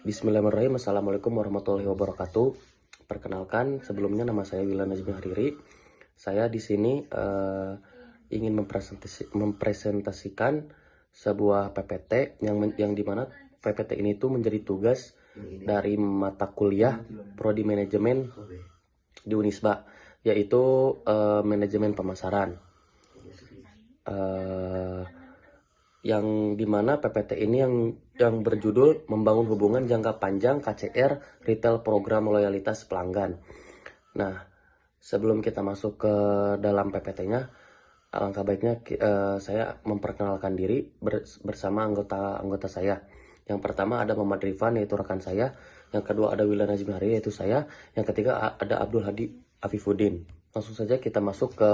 Bismillahirrahmanirrahim. Assalamualaikum warahmatullahi wabarakatuh. Perkenalkan, sebelumnya nama saya Wilan Najmi Hariri. Saya di sini ingin mempresentasikan sebuah PPT yang dimana PPT ini tuh menjadi tugas dari mata kuliah Prodi Manajemen di Unisba, yaitu manajemen pemasaran. Yang dimana PPT ini yang berjudul Membangun Hubungan Jangka Panjang KCR Retail Program Loyalitas Pelanggan. Nah, sebelum kita masuk ke dalam PPT-nya, alangkah baiknya saya memperkenalkan diri bersama anggota saya. Yang pertama ada Muhammad Rifan, yaitu rekan saya. Yang kedua ada Wilan Najmi Hariri, yaitu saya. Yang ketiga ada Abdul Hadi Afifuddin. Langsung saja kita masuk ke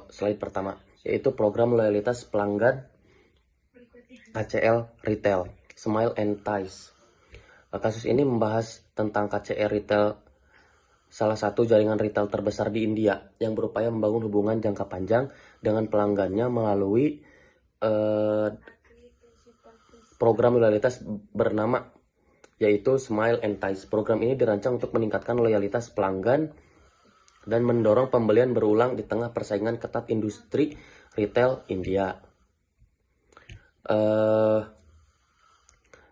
slide pertama, yaitu program loyalitas pelanggan KCL Retail, Smile and Ties. Kasus ini membahas tentang KCL Retail, salah satu jaringan retail terbesar di India yang berupaya membangun hubungan jangka panjang dengan pelanggannya melalui program loyalitas bernama yaitu Smile and Ties. Program ini dirancang untuk meningkatkan loyalitas pelanggan dan mendorong pembelian berulang di tengah persaingan ketat industri retail India.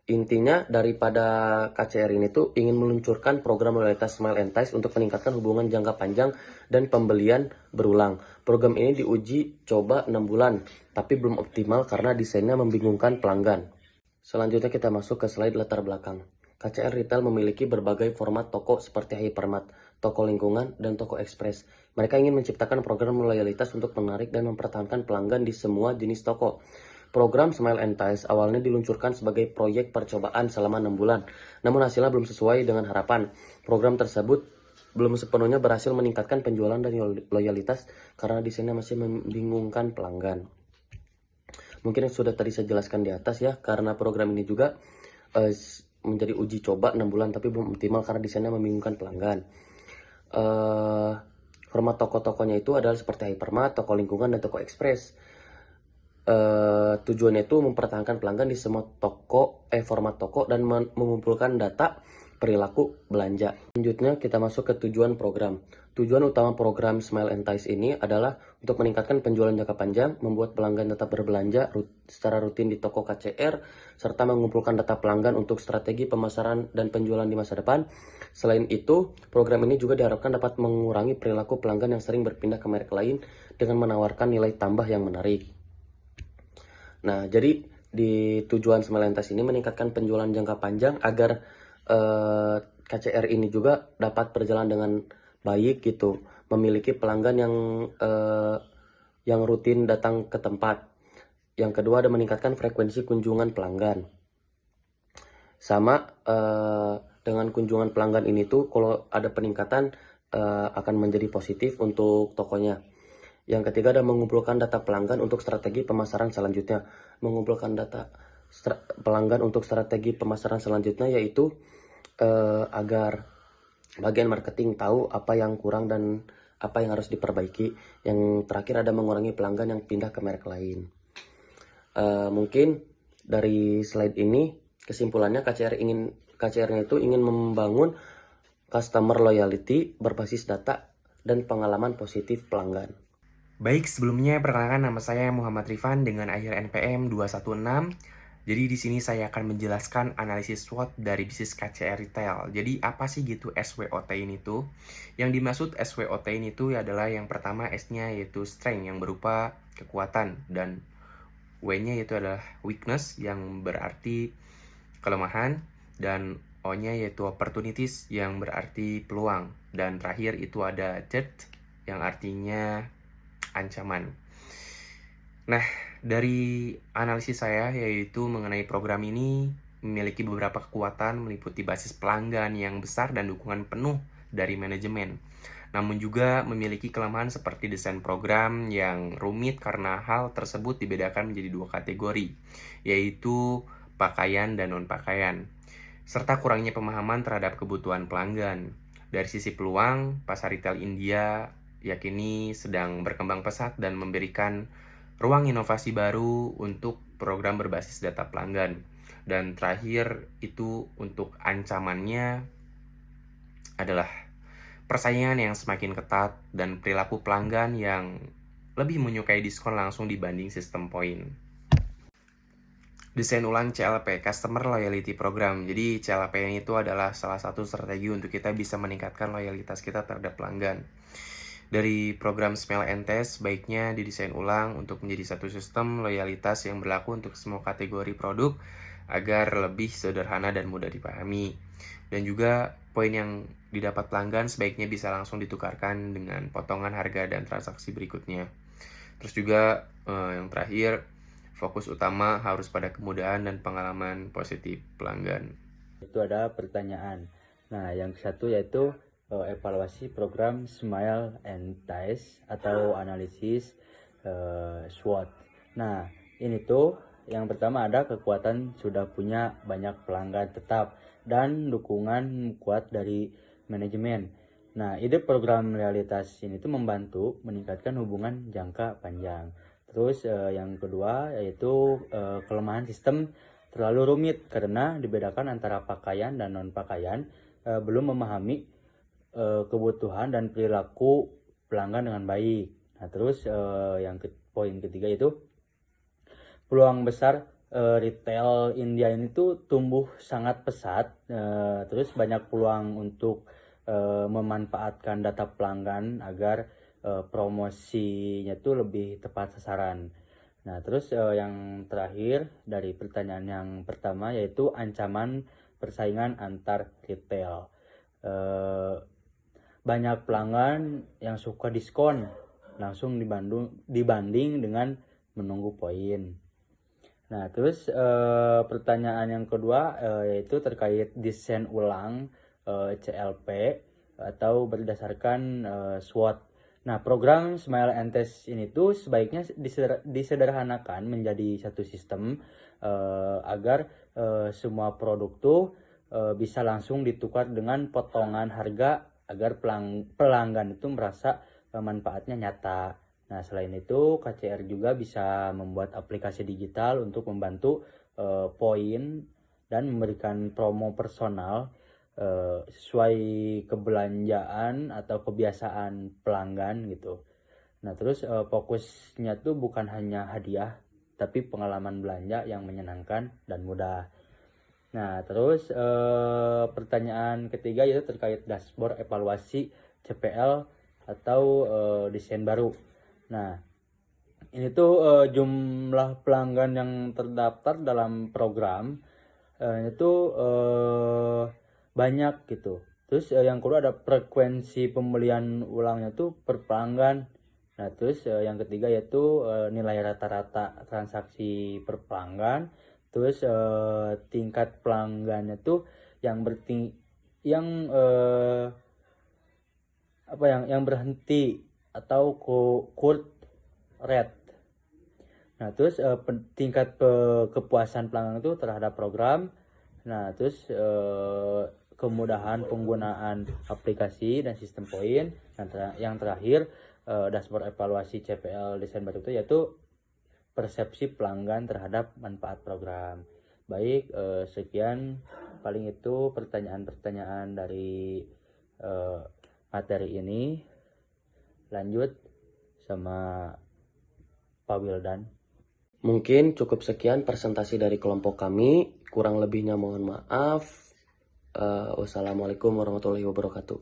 Intinya daripada KCR ini tuh ingin meluncurkan program loyalitas Smile and Ties untuk meningkatkan hubungan jangka panjang dan pembelian berulang. Program ini diuji coba 6 bulan, tapi belum optimal karena desainnya membingungkan pelanggan. Selanjutnya kita masuk ke slide latar belakang. KCR Retail memiliki berbagai format toko seperti hypermart, toko lingkungan, dan toko ekspres. Mereka ingin menciptakan program loyalitas untuk menarik dan mempertahankan pelanggan di semua jenis toko. Program Smile and Ties awalnya diluncurkan sebagai proyek percobaan selama 6 bulan, namun hasilnya belum sesuai dengan harapan. Program tersebut belum sepenuhnya berhasil meningkatkan penjualan dan loyalitas karena desainnya masih membingungkan pelanggan. Mungkin yang sudah tadi saya jelaskan di atas ya, karena program ini juga menjadi uji coba 6 bulan tapi belum optimal karena desainnya membingungkan pelanggan. Format toko-tokonya itu adalah seperti hypermart, toko lingkungan, dan toko ekspres. Tujuannya itu mempertahankan pelanggan di semua format toko dan mengumpulkan data perilaku belanja. Selanjutnya kita masuk ke tujuan program. Tujuan utama program Smile and Ties ini adalah untuk meningkatkan penjualan jangka panjang, membuat pelanggan tetap berbelanja secara rutin di toko KCR, serta mengumpulkan data pelanggan untuk strategi pemasaran dan penjualan di masa depan. Selain itu, program ini juga diharapkan dapat mengurangi perilaku pelanggan yang sering berpindah ke merek lain dengan menawarkan nilai tambah yang menarik. Nah, jadi di tujuan Smile and Ties ini meningkatkan penjualan jangka panjang agar KCR ini juga dapat berjalan dengan baik gitu, memiliki pelanggan yang rutin datang ke tempat. Yang kedua ada meningkatkan frekuensi kunjungan pelanggan. Sama dengan kunjungan pelanggan ini tuh kalau ada peningkatan akan menjadi positif untuk tokonya. Yang ketiga ada mengumpulkan data pelanggan untuk strategi pemasaran selanjutnya. Mengumpulkan data pelanggan untuk strategi pemasaran selanjutnya yaitu agar bagian marketing tahu apa yang kurang dan apa yang harus diperbaiki. Yang terakhir ada mengurangi pelanggan yang pindah ke merek lain. Mungkin dari slide ini kesimpulannya KCR-nya itu ingin membangun customer loyalty berbasis data dan pengalaman positif pelanggan. Baik, sebelumnya perkenalkan nama saya Muhammad Rifan dengan akhir NPM 216. Jadi di sini saya akan menjelaskan analisis SWOT dari bisnis KCR Retail. Jadi apa sih gitu SWOT ini tuh? Yang dimaksud SWOT ini tuh adalah yang pertama S-nya yaitu strength yang berupa kekuatan, dan W-nya yaitu adalah weakness yang berarti kelemahan, dan O-nya yaitu opportunities yang berarti peluang, dan terakhir itu ada threat yang artinya ancaman. Nah, dari analisis saya yaitu mengenai program ini memiliki beberapa kekuatan meliputi basis pelanggan yang besar dan dukungan penuh dari manajemen. Namun juga memiliki kelemahan seperti desain program yang rumit karena hal tersebut dibedakan menjadi 2 kategori, yaitu pakaian dan non-pakaian, serta kurangnya pemahaman terhadap kebutuhan pelanggan. Dari sisi peluang, pasar retail India yakini sedang berkembang pesat dan memberikan ruang inovasi baru untuk program berbasis data pelanggan. Dan terakhir itu untuk ancamannya adalah persaingan yang semakin ketat dan perilaku pelanggan yang lebih menyukai diskon langsung dibanding sistem poin. Desain ulang CLP, Customer Loyalty Program. Jadi CLP ini itu adalah salah satu strategi untuk kita bisa meningkatkan loyalitas kita terhadap pelanggan. Dari program Smell and Test, baiknya didesain ulang untuk menjadi satu sistem loyalitas yang berlaku untuk semua kategori produk agar lebih sederhana dan mudah dipahami. Dan juga poin yang didapat pelanggan sebaiknya bisa langsung ditukarkan dengan potongan harga dan transaksi berikutnya. Terus juga yang terakhir, fokus utama harus pada kemudahan dan pengalaman positif pelanggan. Itu ada pertanyaan. Nah, yang satu yaitu evaluasi program Smile and Test atau analisis SWOT. Nah, ini tuh yang pertama ada kekuatan sudah punya banyak pelanggan tetap dan dukungan kuat dari manajemen. Nah, ide program realitas ini tuh membantu meningkatkan hubungan jangka panjang. Terus yang kedua yaitu kelemahan sistem terlalu rumit karena dibedakan antara pakaian dan non pakaian, belum memahami kebutuhan dan perilaku pelanggan dengan baik. Nah, terus poin ketiga itu peluang besar retail India ini tuh tumbuh sangat pesat, terus banyak peluang untuk memanfaatkan data pelanggan agar promosinya tuh lebih tepat sasaran. Nah, terus yang terakhir dari pertanyaan yang pertama yaitu ancaman persaingan antar retail. Banyak pelanggan yang suka diskon langsung dibanding dengan menunggu poin. Nah, terus pertanyaan yang kedua yaitu terkait desain ulang CLP atau berdasarkan SWOT. Nah, program Smile and Test ini tuh sebaiknya disederhanakan menjadi satu sistem agar semua produk tuh bisa langsung ditukar dengan potongan harga agar pelanggan itu merasa manfaatnya nyata. Nah, selain itu KCR juga bisa membuat aplikasi digital untuk membantu poin dan memberikan promo personal sesuai kebelanjaan atau kebiasaan pelanggan gitu. Nah, terus fokusnya tuh bukan hanya hadiah tapi pengalaman belanja yang menyenangkan dan mudah. Nah, terus pertanyaan ketiga yaitu terkait dashboard evaluasi CPL atau desain baru. Nah, ini tuh jumlah pelanggan yang terdaftar dalam program itu banyak gitu. Terus yang kedua ada frekuensi pembelian ulangnya tuh per pelanggan. Nah, terus yang ketiga yaitu nilai rata-rata transaksi per pelanggan. Terus tingkat pelanggannya tuh yang yang berhenti atau court rate. Nah, terus tingkat kepuasan pelanggan itu terhadap program. Nah, terus kemudahan penggunaan aplikasi dan sistem poin. Yang terakhir dashboard evaluasi CPL desain baru itu yaitu persepsi pelanggan terhadap manfaat program. Baik, sekian paling itu pertanyaan-pertanyaan dari materi ini. Lanjut sama Pak Wildan. Mungkin cukup sekian presentasi dari kelompok kami. Kurang lebihnya mohon maaf. Wassalamualaikum warahmatullahi wabarakatuh.